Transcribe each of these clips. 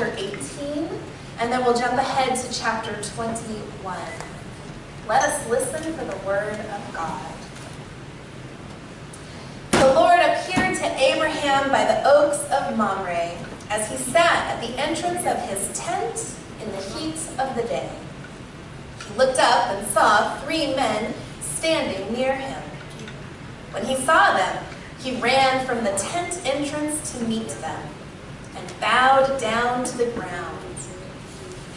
chapter 18, and then we'll jump ahead to chapter 21. Let us listen for the word of God. The Lord appeared to Abraham by the oaks of Mamre as he sat at the entrance of his tent in the heat of the day. He looked up and saw 3 men standing near him. When he saw them, he ran from the tent entrance to meet them and bowed down to the ground.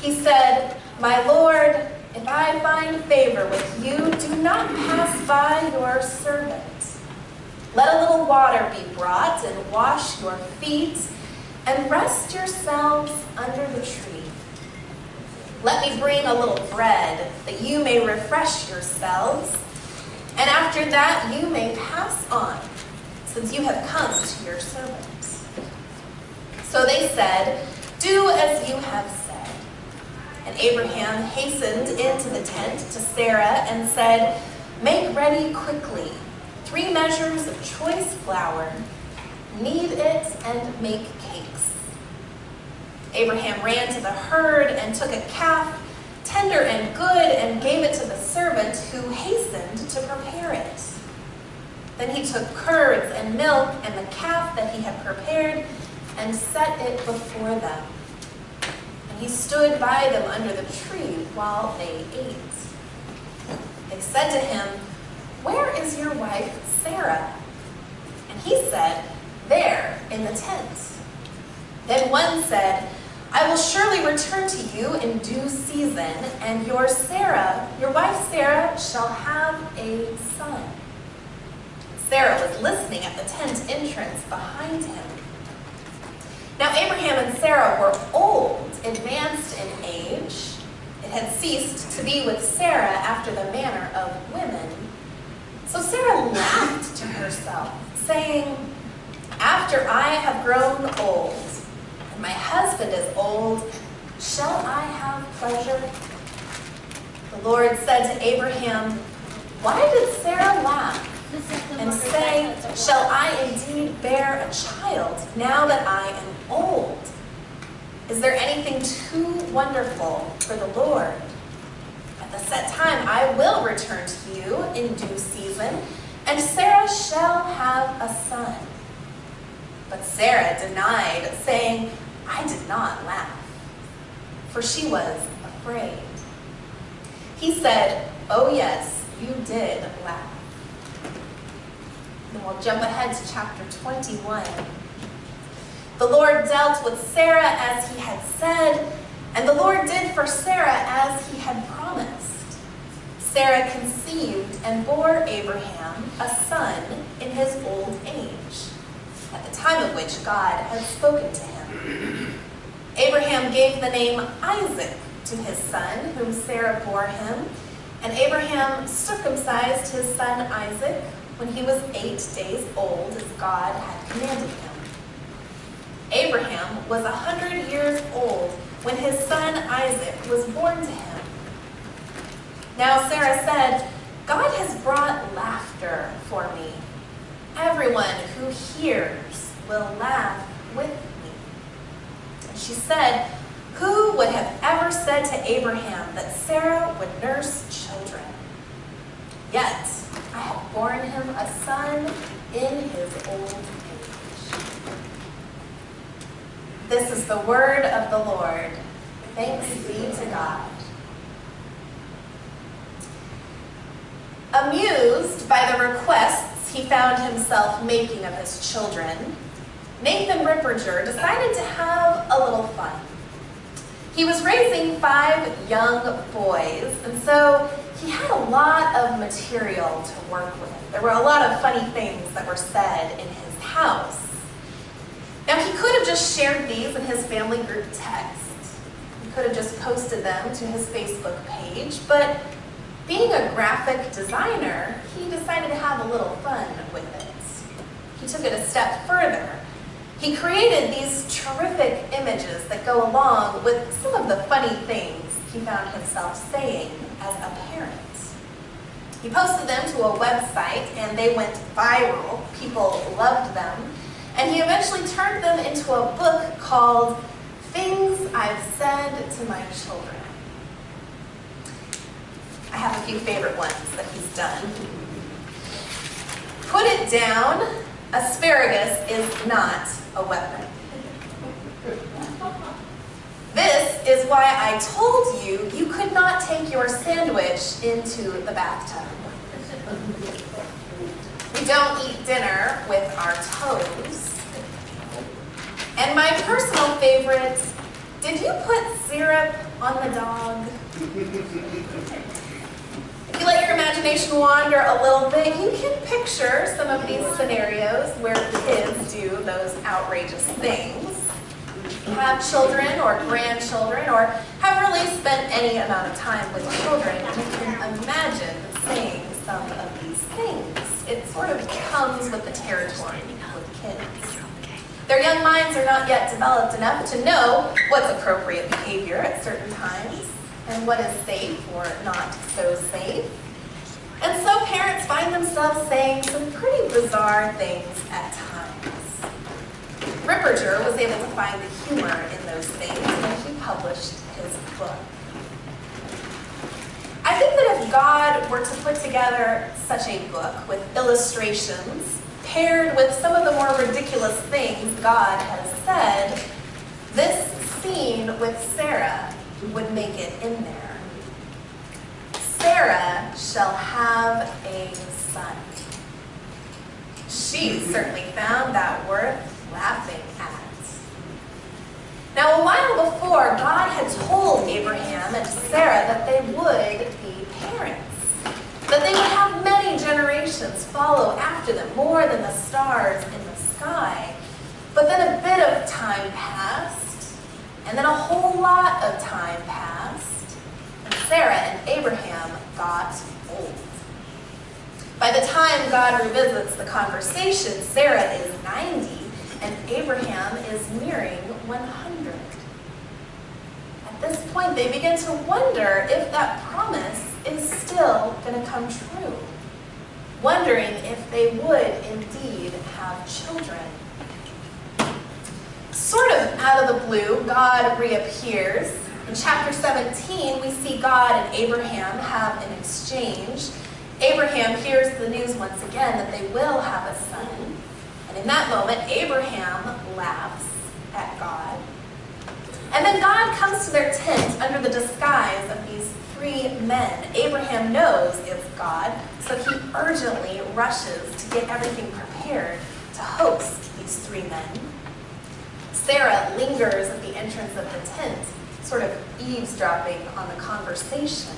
He said, "My Lord, if I find favor with you, do not pass by your servant. Let a little water be brought and wash your feet and rest yourselves under the tree. Let me bring a little bread that you may refresh yourselves, and after that you may pass on, since you have come to your servant." So they said, "Do as you have said." And Abraham hastened into the tent to Sarah and said, "Make ready quickly 3 measures of choice flour, knead it, and make cakes." Abraham ran to the herd and took a calf, tender and good, and gave it to the servant who hastened to prepare it. Then he took curds and milk and the calf that he had prepared and set it before them. And he stood by them under the tree while they ate. They said to him, "Where is your wife Sarah?" And he said, "There, in the tent." Then one said, "I will surely return to you in due season, and your wife Sarah, shall have a son." Sarah was listening at the tent entrance behind him. Now Abraham and Sarah were old, advanced in age. It had ceased to be with Sarah after the manner of women. So Sarah laughed to herself, saying, "After I have grown old, and my husband is old, shall I have pleasure?" The Lord said to Abraham, "Why did Sarah laugh and say, 'Shall I indeed bear a child now that I am old?' Is there anything too wonderful for the Lord? At the set time I will return to you in due season, and Sarah shall have a son." But Sarah denied, saying, "I did not laugh," for she was afraid. He said, "Oh yes, you did laugh." And we'll jump ahead to chapter 21. The Lord dealt with Sarah as he had said, and the Lord did for Sarah as he had promised. Sarah conceived and bore Abraham a son in his old age, at the time of which God had spoken to him. Abraham gave the name Isaac to his son, whom Sarah bore him, and Abraham circumcised his son Isaac when he was 8 days old, as God had commanded him. Abraham was 100 years old when his son Isaac was born to him. Now Sarah said, "God has brought laughter for me. Everyone who hears will laugh with me." And she said, "Who would have ever said to Abraham that Sarah would nurse children? Yet I have borne him a son in his old age." This is the word of the Lord. Thanks be to God. Amused by the requests he found himself making of his children, Nathan Ripperger decided to have a little fun. He was raising 5 young boys, and so he had a lot of material to work with. There were a lot of funny things that were said in his house. Now, he could have just shared these in his family group text. He could have just posted them to his Facebook page, but being a graphic designer, he decided to have a little fun with it. He took it a step further. He created these terrific images that go along with some of the funny things he found himself saying as a parent. He posted them to a website and they went viral. People loved them. And he eventually turned them into a book called "Things my children. I have a few favorite ones that he's done. Put it down, asparagus is not a weapon. This is why I told you you could not take your sandwich into the bathtub. We don't eat dinner with our toes. And my personal favorite, did you put syrup on the dog? If you let your imagination wander a little bit, you can picture some of these scenarios where kids do those outrageous things. Have children or grandchildren or have really spent any amount of time with children, and you can imagine saying some of these things. It sort of comes with the territory with kids. Their young minds are not yet developed enough to know what's appropriate behavior at certain times and what is safe or not so safe. And so parents find themselves saying some pretty bizarre things at times. Ripperger was able to find the humor in those things when he published his book. I think that if God were to put together such a book with illustrations paired with some of the more ridiculous things God has said, this scene with Sarah would make it in there. Sarah shall have a son. She certainly found that worth laughing at. Now, a while before, God had told Abraham and Sarah that they would be parents, that they would have many generations follow after them, more than the stars in the sky. But then a bit of time passed, and then a whole lot of time passed, and Sarah and Abraham got old. By the time God revisits the conversation, Sarah is 90, and Abraham is nearing 100. At this point, they begin to wonder if that promise is still going to come true, wondering if they would indeed have children. Sort of out of the blue, God reappears. In chapter 17, we see God and Abraham have an exchange. Abraham hears the news once again that they will have a son. And in that moment, Abraham laughs at God. And then God comes to their tent under the disguise of these three men. Abraham knows it's God, so he urgently rushes to get everything prepared to host these three men. Sarah lingers at the entrance of the tent, sort of eavesdropping on the conversation.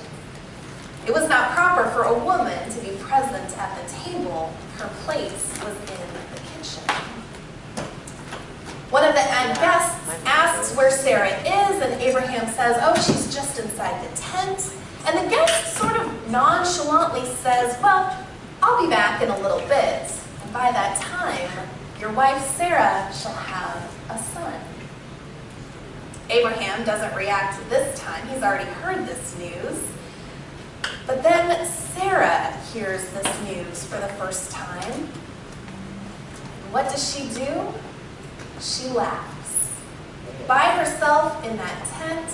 It was not proper for a woman to be present at the table. Her place was in the kitchen. One of the guests asks where Sarah is, and Abraham says, oh, she's just inside the tent. And the guest sort of nonchalantly says, well, I'll be back in a little bit. And by that time, your wife Sarah shall have a son. Abraham doesn't react this time. He's already heard this news. But then Sarah hears this news for the first time. What does she do? She laughs. By herself in that tent,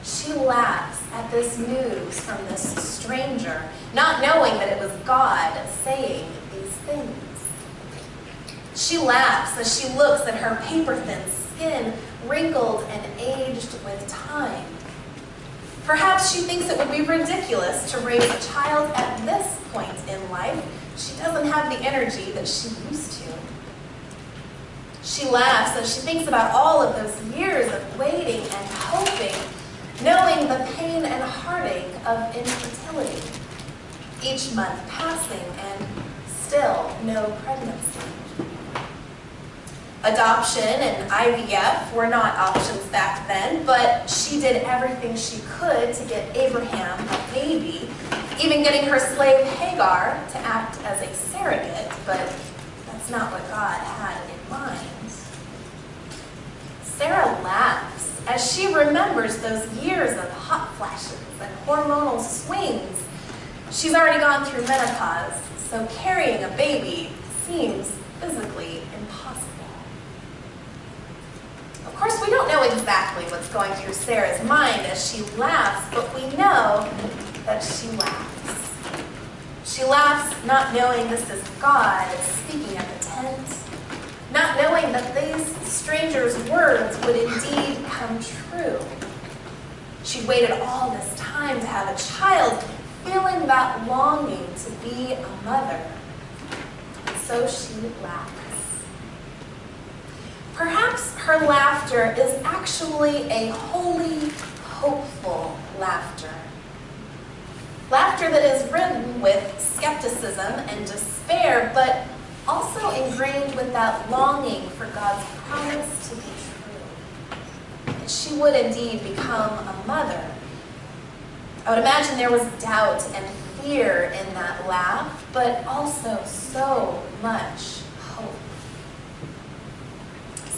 she laughs at this news from this stranger, not knowing that it was God saying these things. She laughs as she looks at her paper-thin skin, wrinkled and aged with time. Perhaps she thinks it would be ridiculous to raise a child at this point in life. She doesn't have the energy that she used to. She laughs as she thinks about all of those years of waiting and hoping, knowing the pain and heartache of infertility. Each month passing and still no pregnancy. Adoption and IVF were not options back then, but she did everything she could to get Abraham a baby, even getting her slave Hagar to act as a surrogate, but that's not what God had in mind. Sarah laughs as she remembers those years of hot flashes and hormonal swings. She's already gone through menopause, so carrying a baby seems physically impossible. Of course, we don't don't know exactly what's going through Sarah's mind as she laughs, but we know that she laughs. She laughs not knowing this is God speaking at the tent, not knowing that these strangers' words would indeed come true. She waited all this time to have a child, feeling that longing to be a mother. And so she laughs. Perhaps her laughter is actually a holy, hopeful laughter. Laughter that is ridden with skepticism and despair, but also ingrained with that longing for God's promise to be true. That she would indeed become a mother. I would imagine there was doubt and fear in that laugh, but also so much hope.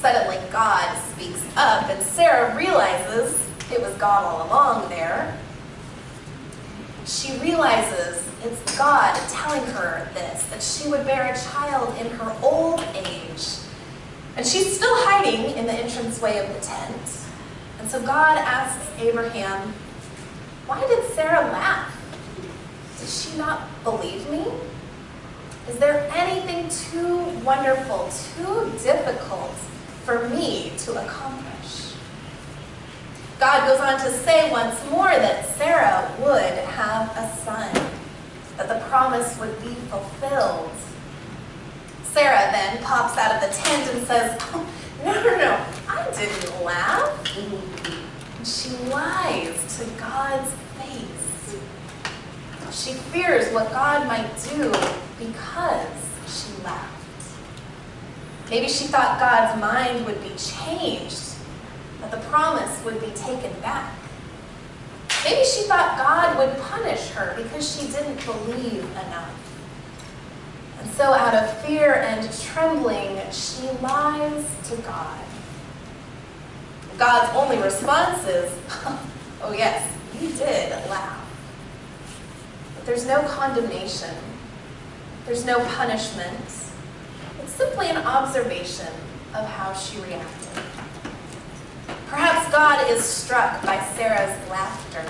Suddenly, God speaks up, and Sarah realizes it was God all along there. She realizes it's God telling her this, that she would bear a child in her old age. And she's still hiding in the entranceway of the tent. And so God asks Abraham, "Why did Sarah laugh? Did she not believe me? Is there anything too wonderful, too difficult for me to accomplish?" God goes on to say once more that Sarah would have a son, that the promise would be fulfilled. Sarah then pops out of the tent and says, "Oh, no, I didn't laugh." And she lies to God's face. She fears what God might do because she laughed. Maybe she thought God's mind would be changed, that the promise would be taken back. Maybe she thought God would punish her because she didn't believe enough. And so out of fear and trembling, she lies to God. God's only response is, "Oh yes, you did laugh." But there's no condemnation. There's no punishment. It's simply an observation of how she reacted. Perhaps God is struck by Sarah's laughter.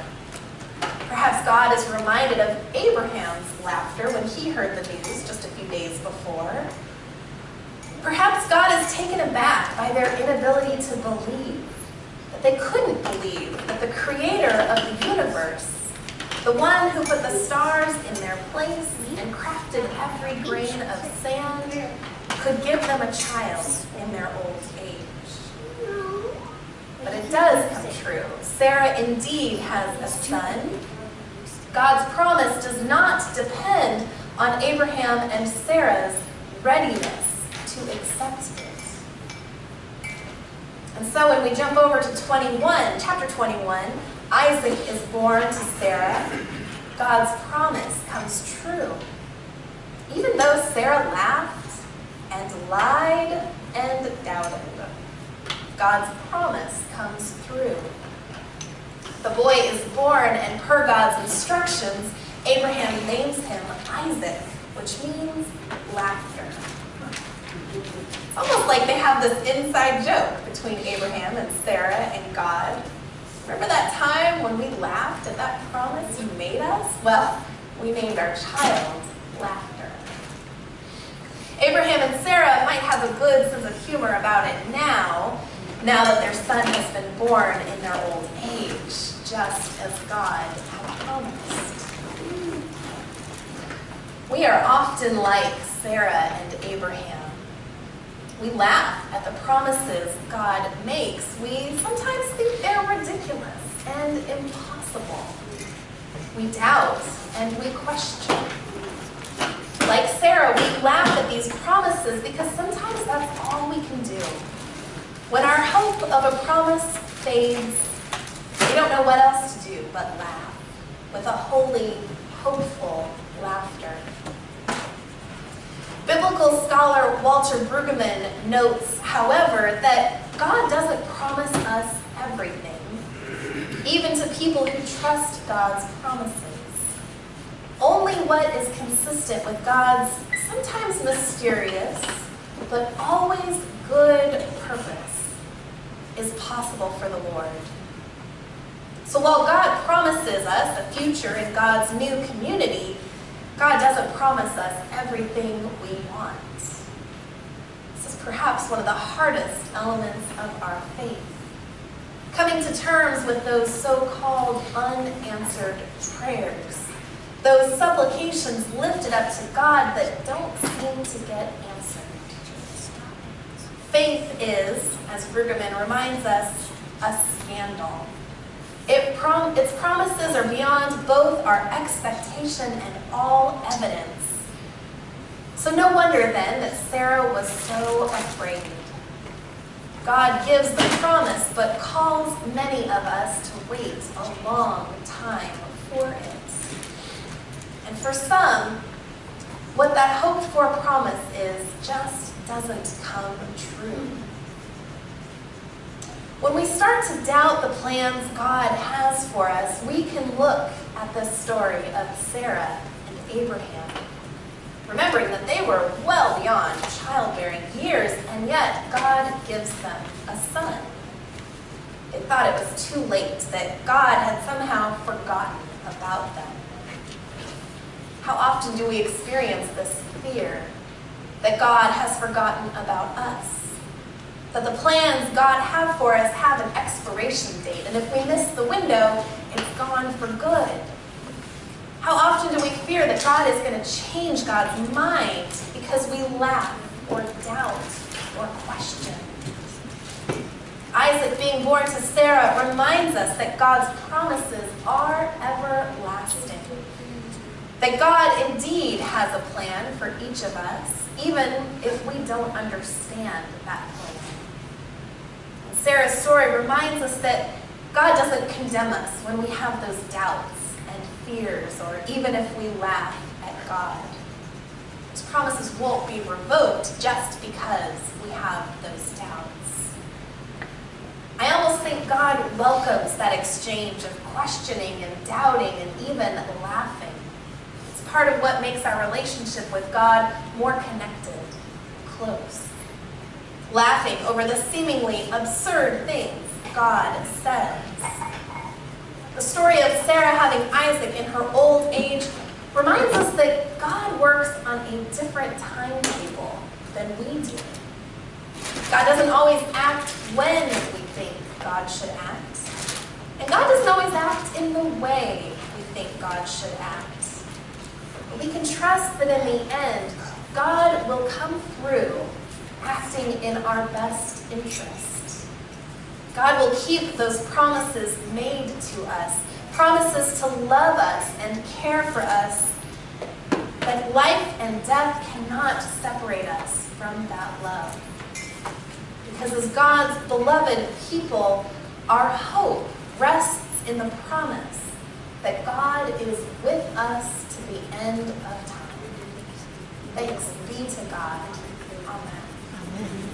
Perhaps God is reminded of Abraham's laughter when he heard the news just a few days before. Perhaps God is taken aback by their inability to believe, that they couldn't believe that the creator of the universe, the one who put the stars in their place and crafted every grain of sand, could give them a child in their old age. But it does come true. Sarah indeed has a son. God's promise does not depend on Abraham and Sarah's readiness to accept it. And so when we jump over to chapter 21, Isaac is born to Sarah. God's promise comes true. Even though Sarah laughed and lied and doubted, God's promise comes through. The boy is born, and per God's instructions, Abraham names him Isaac, which means laughter. It's almost like they have this inside joke between Abraham and Sarah and God. Remember that time when we laughed at that promise you made us? Well, we named our child Laughter. Abraham and Sarah might have a good sense of humor about it now that their son has been born in their old age, just as God had promised. We are often like Sarah and Abraham. We laugh at the promises God makes. We sometimes think they're ridiculous and impossible. We doubt and we question. Like Sarah, we laugh at these promises because sometimes that's all we can do. When our hope of a promise fades, we don't know what else to do but laugh with a holy, hopeful laughter. Biblical scholar Walter Brueggemann notes, however, that God doesn't promise us everything, even to people who trust God's promises. Only what is consistent with God's sometimes mysterious, but always good purpose. is possible for the Lord. So while God promises us a future in God's new community, God doesn't promise us everything we want. This is perhaps one of the hardest elements of our faith. Coming to terms with those so-called unanswered prayers, those supplications lifted up to God that don't seem to get answered. Faith is, as Brueggemann reminds us, a scandal. Its promises are beyond both our expectation and all evidence. So no wonder then that Sarah was so afraid. God gives the promise, but calls many of us to wait a long time for it. And for some, what that hoped-for promise is just doesn't come true. When we start to doubt the plans God has for us, we can look at the story of Sarah and Abraham, remembering that they were well beyond childbearing years, and yet God gives them a son. They thought it was too late, that God had somehow forgotten about them. How often do we experience this fear that God has forgotten about us? That the plans God has for us have an expiration date, and if we miss the window, it's gone for good. How often do we fear that God is going to change God's mind because we laugh or doubt or question? Isaac being born to Sarah reminds us that God's promises are everlasting. That God indeed has a plan for each of us, even if we don't understand that plan. And Sarah's story reminds us that God doesn't condemn us when we have those doubts and fears, or even if we laugh at God. His promises won't be revoked just because we have those doubts. I almost think God welcomes that exchange of questioning and doubting and even laughing. It's part of what makes our relationship with God more connected, close. Laughing over the seemingly absurd things God says. The story of Sarah having Isaac in her old age reminds us that God works on a different timetable than we do. God doesn't always act when we think God should act. And God doesn't always act in the way we think God should act. But we can trust that in the end, God will come through, acting in our best interest. God will keep those promises made to us, promises to love us and care for us, that life and death cannot separate us from that love. Because as God's beloved people, our hope rests in the promise that God is with us to the end of time. Thanks be to God. Amen. Amen.